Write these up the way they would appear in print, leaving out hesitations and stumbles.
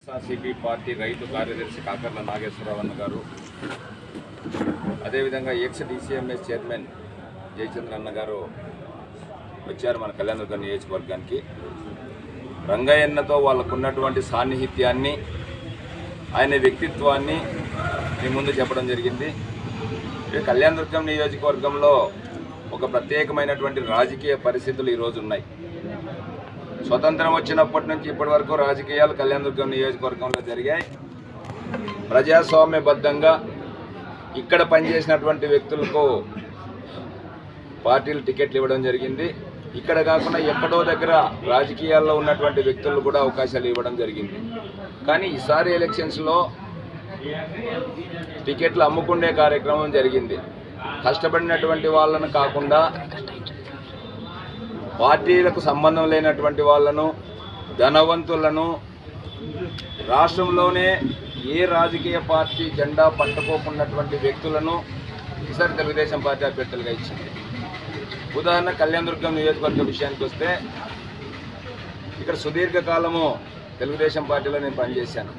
YSRCP party రైతు కార్యదర్శి కాకర్ల నాగేశ్వరరావు అన్న గారు, అదేవిధంగా ఎక్స్-DCMS చైర్మన్ జయచంద్ర అన్న గారు వచ్చారు మన కళ్యాణదుర్గం నియోజకవర్గానికి. రంగయ్యన్నతో వాళ్ళకున్నటువంటి సాన్నిహిత్యాన్ని, ఆయన వ్యక్తిత్వాన్ని మీ ముందు చెప్పడం జరిగింది. కళ్యాణదుర్గం నియోజకవర్గంలో ఒక ప్రత్యేకమైనటువంటి రాజకీయ పరిస్థితులు ఈరోజు ఉన్నాయి. స్వతంత్రం వచ్చినప్పటి నుంచి ఇప్పటి వరకు రాజకీయాలు కళ్యాణదుర్గం నియోజకవర్గంలో జరిగాయి. ప్రజాస్వామ్యబద్ధంగా ఇక్కడ పనిచేసినటువంటి వ్యక్తులకు పార్టీలు టికెట్లు ఇవ్వడం జరిగింది. ఇక్కడ కాకుండా ఎక్కడో దగ్గర రాజకీయాల్లో ఉన్నటువంటి వ్యక్తులు కూడా అవకాశాలు ఇవ్వడం జరిగింది. కానీ ఈసారి ఎలక్షన్స్లో టికెట్లు అమ్ముకునే కార్యక్రమం జరిగింది. కష్టపడినటువంటి వాళ్ళను కాకుండా పార్టీలకు సంబంధం లేనటువంటి వాళ్ళను, ధనవంతులను, రాష్ట్రంలోనే ఏ రాజకీయ పార్టీ జెండా పట్టుకోకున్నటువంటి వ్యక్తులను ఈసారి తెలుగుదేశం పార్టీ అభ్యర్థులుగా ఇచ్చింది. ఉదాహరణ కళ్యాణదుర్గం నియోజకవర్గ విషయానికి వస్తే, ఇక్కడ సుదీర్ఘకాలము తెలుగుదేశం పార్టీలో నేను పనిచేశాను.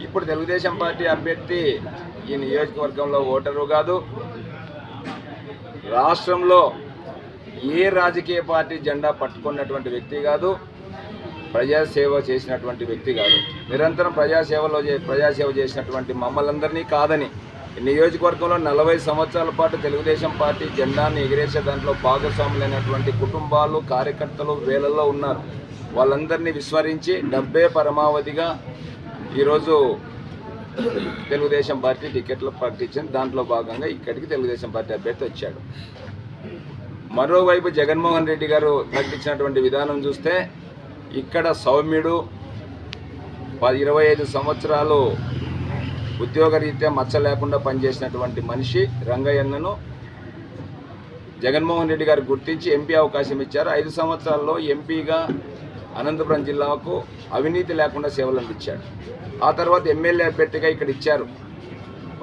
ఇప్పుడు తెలుగుదేశం పార్టీ అభ్యర్థి ఈ నియోజకవర్గంలో ఓటరు కాదు, రాష్ట్రంలో ఏ రాజకీయ పార్టీ జెండా పట్టుకున్నటువంటి వ్యక్తి కాదు, ప్రజాసేవ చేసినటువంటి వ్యక్తి కాదు. నిరంతరం ప్రజాసేవ చేసినటువంటి మమ్మల్ందరినీ కాదని నియోజకవర్గంలో 40 సంవత్సరాల పాటు తెలుగుదేశం పార్టీ జెండాన్ని ఎగిరేసే దాంట్లో భాగస్వాములైనటువంటి కుటుంబాలు, కార్యకర్తలు వేలల్లో ఉన్నారు. వాళ్ళందరినీ విస్మరించి డబ్బే పరమావధిగా ఈరోజు తెలుగుదేశం పార్టీ టికెట్లు ప్రకటించింది. దాంట్లో భాగంగా ఇక్కడికి తెలుగుదేశం పార్టీ అభ్యర్థి వచ్చాడు. మరోవైపు జగన్మోహన్ రెడ్డి గారు ప్రకటించినటువంటి విధానం చూస్తే, ఇక్కడ సౌమ్యుడు 25 సంవత్సరాలు ఉద్యోగరీత్యా మచ్చ లేకుండా పనిచేసినటువంటి మనిషి రంగయ్యన్నను జగన్మోహన్ రెడ్డి గారు గుర్తించి ఎంపీ అవకాశం ఇచ్చారు. 5 సంవత్సరాల్లో ఎంపీగా అనంతపురం జిల్లాకు అవినీతి లేకుండా సేవలు అందించాడు. ఆ తర్వాత ఎమ్మెల్యే అభ్యర్థిగా ఇక్కడ ఇచ్చారు.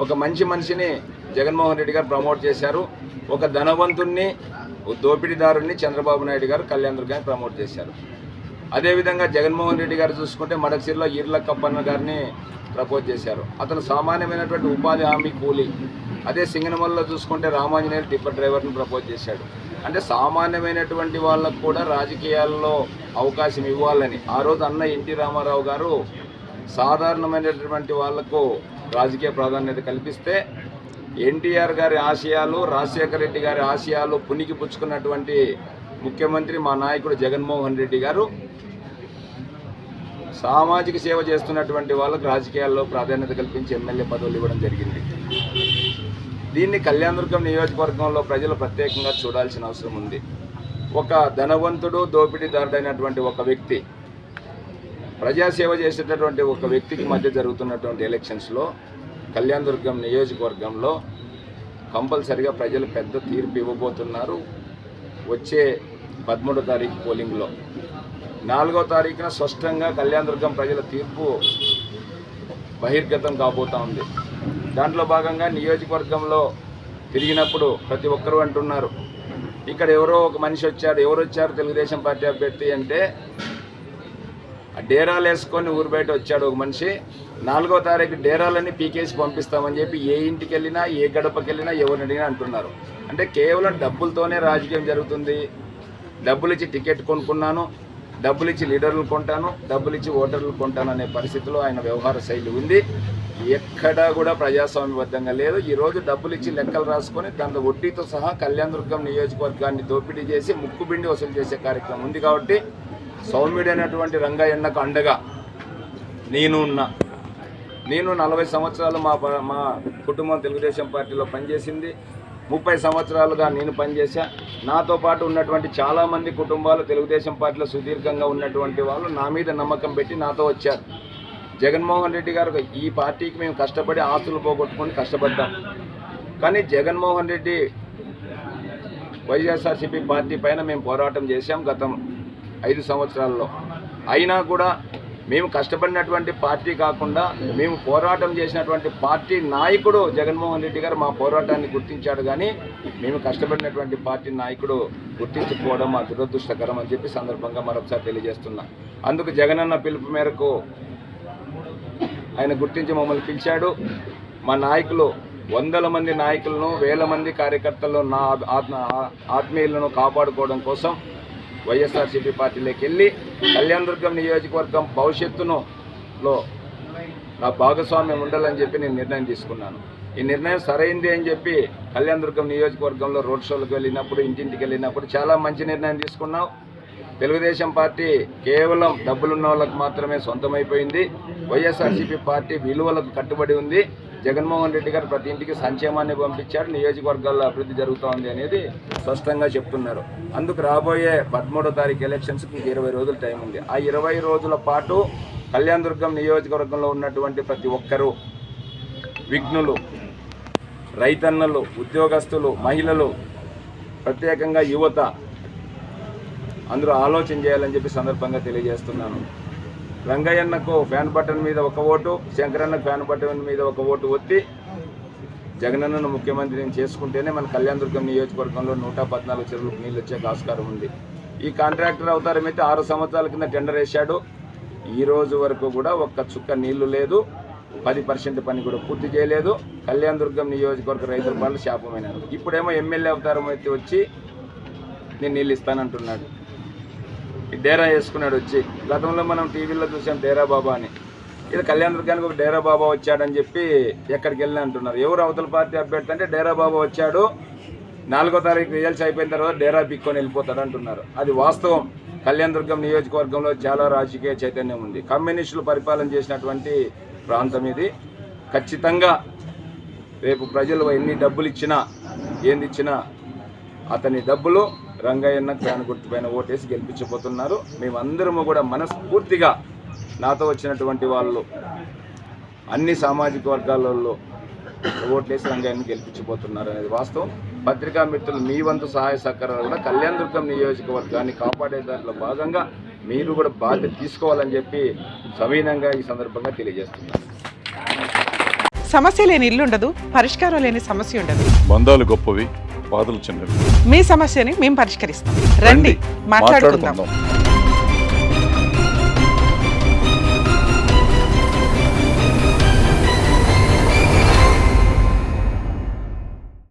ఒక మంచి మనిషిని జగన్మోహన్ రెడ్డి గారు ప్రమోట్ చేశారు. ఒక ధనవంతుణ్ణి, దోపిడీదారుణ్ణి చంద్రబాబు నాయుడు గారు కళ్యాణదుర్గాన్ని ప్రమోట్ చేశారు. అదేవిధంగా జగన్మోహన్ రెడ్డి గారు చూసుకుంటే మడకసిరిలో ఈర్ల కప్పన్న గారిని ప్రపోజ్ చేశారు. అతను సామాన్యమైనటువంటి ఉపాధి హామీ కూలీ. అదే సింగనమల్లో చూసుకుంటే రామాంజనేయులు టిప్పర్ డ్రైవర్ని ప్రపోజ్ చేశాడు. అంటే సామాన్యమైనటువంటి వాళ్ళకు కూడా రాజకీయాల్లో అవకాశం ఇవ్వాలని ఆ రోజు అన్న ఎన్టీ రామారావు గారు సాధారణమైనటువంటి వాళ్లకు రాజకీయ ప్రాధాన్యత కల్పిస్తే, ఎన్టీఆర్ గారి ఆశయాలు, రాజశేఖర రెడ్డి గారి ఆశయాలు పునికి పుచ్చుకున్నటువంటి ముఖ్యమంత్రి మా నాయకుడు జగన్మోహన్ రెడ్డి గారు సామాజిక సేవ చేస్తున్నటువంటి వాళ్ళకు రాజకీయాల్లో ప్రాధాన్యత కల్పించి ఎమ్మెల్యే పదవులు ఇవ్వడం జరిగింది. దీన్ని కళ్యాణదుర్గం నియోజకవర్గంలో ప్రజలు ప్రత్యేకంగా చూడాల్సిన అవసరం ఉంది. ఒక ధనవంతుడు, దోపిడీదారుడైనటువంటి ఒక వ్యక్తి, ప్రజాసేవ చేసేటటువంటి ఒక వ్యక్తికి మధ్య జరుగుతున్నటువంటి ఎలక్షన్స్లో కళ్యాణదుర్గం నియోజకవర్గంలో కంపల్సరిగా ప్రజలు పెద్ద తీర్పు ఇవ్వబోతున్నారు. వచ్చే 13వ తారీఖు పోలింగ్లో 4వ తారీఖున స్పష్టంగా కళ్యాణదుర్గం ప్రజల తీర్పు బహిర్గతం కాబోతూ ఉంది. దాంట్లో భాగంగా నియోజకవర్గంలో తిరిగినప్పుడు ప్రతి ఒక్కరూ అంటున్నారు, ఇక్కడ ఎవరో ఒక మనిషి వచ్చాడు. ఎవరు వచ్చారు? తెలుగుదేశం పార్టీ అభ్యర్థి అంటే డేరాలు వేసుకొని ఊరు బయట వచ్చాడు ఒక మనిషి. 4వ తారీఖు డేరాలన్నీ పీకేసి పంపిస్తామని చెప్పి ఏ ఇంటికి వెళ్ళినా, ఏ గడపకి వెళ్ళినా, ఎవరిని అడిగినా అంటున్నారు. అంటే కేవలం డబ్బులతోనే రాజకీయం జరుగుతుంది. డబ్బులు ఇచ్చి టికెట్ కొనుక్కున్నాను, డబ్బులు ఇచ్చి లీడర్లు కొంటాను, డబ్బులు ఇచ్చి ఓటర్లు కొంటాను అనే పరిస్థితిలో ఆయన వ్యవహార శైలి ఉంది. ఎక్కడా కూడా ప్రజాస్వామ్యబద్ధంగా లేదు. ఈరోజు డబ్బులు ఇచ్చి లెక్కలు రాసుకొని దాంట్లో వడ్డీతో సహా కళ్యాణదుర్గం నియోజకవర్గాన్ని దోపిడీ చేసి ముక్కుబిండి వసూలు చేసే కార్యక్రమం ఉంది. కాబట్టి సౌమ్యుడైనటువంటి రంగయ్యన్నకు అండగా నేను 40 సంవత్సరాలు మా కుటుంబం తెలుగుదేశం పార్టీలో పనిచేసింది. 30 సంవత్సరాలుగా నేను పనిచేశా. నాతో పాటు ఉన్నటువంటి చాలామంది కుటుంబాలు తెలుగుదేశం పార్టీలో సుదీర్ఘంగా ఉన్నటువంటి వాళ్ళు నా మీద నమ్మకం పెట్టి నాతో వచ్చారు. జగన్మోహన్ రెడ్డి గారు ఈ పార్టీకి మేము కష్టపడి ఆస్తులు పోగొట్టుకొని కష్టపడ్డాం. కానీ జగన్మోహన్ రెడ్డి వైఎస్ఆర్సీపీ పార్టీ పైన మేము పోరాటం చేశాం గతం 5 సంవత్సరాల్లో. అయినా కూడా మేము కష్టపడినటువంటి పార్టీ కాకుండా మేము పోరాటం చేసినటువంటి పార్టీ నాయకుడు జగన్మోహన్ రెడ్డి గారు మా పోరాటాన్ని గుర్తించాడు, కానీ మేము కష్టపడినటువంటి పార్టీ నాయకుడు గుర్తించకపోవడం మా దురదృష్టకరం అని చెప్పి సందర్భంగా మరొకసారి తెలియజేస్తున్నా. అందుకు జగనన్న పిలుపు మేరకు ఆయన గుర్తించి మమ్మల్ని పిలిచాడు. మా నాయకులు వందల మంది నాయకులను, వేల మంది కార్యకర్తలను, నా ఆత్మీయులను కాపాడుకోవడం కోసం వైఎస్ఆర్సీపీ పార్టీలోకి వెళ్ళి కళ్యాణదుర్గం నియోజకవర్గం భవిష్యత్తులో నా భాగస్వామ్యం ఉండాలని చెప్పి నేను నిర్ణయం తీసుకున్నాను. ఈ నిర్ణయం సరైంది అని చెప్పి కళ్యాణదుర్గం నియోజకవర్గంలో రోడ్ షోలకు వెళ్ళినప్పుడు, ఇంటింటికి వెళ్ళినప్పుడు చాలా మంచి నిర్ణయం తీసుకున్నాం. తెలుగుదేశం పార్టీ కేవలం డబ్బులున్న వాళ్ళకు మాత్రమే సొంతమైపోయింది. వైఎస్ఆర్సీపీ పార్టీ విలువలకు కట్టుబడి ఉంది. జగన్మోహన్ రెడ్డి గారు ప్రతి ఇంటికి సంక్షేమాన్ని పంపించారు, నియోజకవర్గాల్లో అభివృద్ధి జరుగుతోంది అనేది స్పష్టంగా చెప్తున్నారు. అందుకు రాబోయే 13వ తారీఖు ఎలక్షన్స్కి 20 రోజులు టైం ఉంది. ఆ 20 రోజుల పాటు కళ్యాణదుర్గం నియోజకవర్గంలో ఉన్నటువంటి ప్రతి ఒక్కరూ, విఘ్నులు, రైతన్నలు, ఉద్యోగస్తులు, మహిళలు, ప్రత్యేకంగా యువత అందరూ ఆలోచన చేయాలని చెప్పి సందర్భంగా తెలియజేస్తున్నాను. రంగయ్యన్నకు ఫ్యాన్ బటన్ మీద ఒక ఓటు, శంకరన్నకు ఫ్యాన్ బటన్ మీద ఒక ఓటు ఒత్తి జగనన్నను ముఖ్యమంత్రిని చేసుకుంటేనే మన కళ్యాణదుర్గం నియోజకవర్గంలో 114 చెరువులకు నీళ్ళు వచ్చే ఆస్కారం ఉంది. ఈ కాంట్రాక్టర్ అవతారం అయితే 6 సంవత్సరాల కింద టెండర్ వేశాడు. ఈ రోజు వరకు కూడా ఒక్క చుక్క నీళ్లు లేదు, 10% పని కూడా పూర్తి చేయలేదు. కళ్యాణదుర్గం నియోజకవర్గ రైతుల పనులు శాపమైనారు. ఇప్పుడేమో ఎమ్మెల్యే అవతారం అయితే వచ్చి నేను నీళ్ళు ఇస్తానంటున్నాడు. డేరా వేసుకున్నాడు వచ్చి. గతంలో మనం టీవీలో చూసాం డేరా బాబా అని. ఇది కళ్యాణదుర్గానికి ఒక డేరా బాబా వచ్చాడని చెప్పి ఎక్కడికి వెళ్ళి అంటున్నారు. ఎవరు అవతల పార్టీ అభ్యర్థి అంటే డేరా బాబా వచ్చాడు, 4వ తారీఖు రిజల్ట్స్ అయిపోయిన తర్వాత డేరా పిక్కొని వెళ్ళిపోతాడు అంటున్నారు. అది వాస్తవం. కళ్యాణదుర్గం నియోజకవర్గంలో చాలా రాజకీయ చైతన్యం ఉంది. కమ్యూనిస్టులు పరిపాలన చేసినటువంటి ప్రాంతం ఇది. ఖచ్చితంగా రేపు ప్రజలు ఎన్ని డబ్బులు ఇచ్చినా, ఏంది ఇచ్చినా అతని డబ్బులు రంగయ్యన్న ఫ్యాన్ గుర్తుపైన ఓటేసి గెలిపించబోతున్నారు. మేమందరము కూడా మనస్ఫూర్తిగా, నాతో వచ్చినటువంటి వాళ్ళు అన్ని సామాజిక వర్గాలలో ఓట్లేసి రంగయ్యను గెలిపించబోతున్నారు అనేది వాస్తవం. పత్రికా మిత్రులు మీ వంతు సహాయ సహకారాలు కూడా కళ్యాణదుర్గం నియోజకవర్గాన్ని కాపాడే దాంట్లో భాగంగా మీరు కూడా బాధ్యత తీసుకోవాలని చెప్పి సవినయంగా ఈ సందర్భంగా తెలియజేస్తున్నారు. సమస్య లేని ఇల్లు ఉండదు, పరిష్కారం లేని సమస్య ఉండదు. బంధాలు గొప్పవి, బాధలు చిన్నవి. మీ సమస్యని మేము పరిష్కరిస్తాం. రండి, మాట్లాడుకుందాం.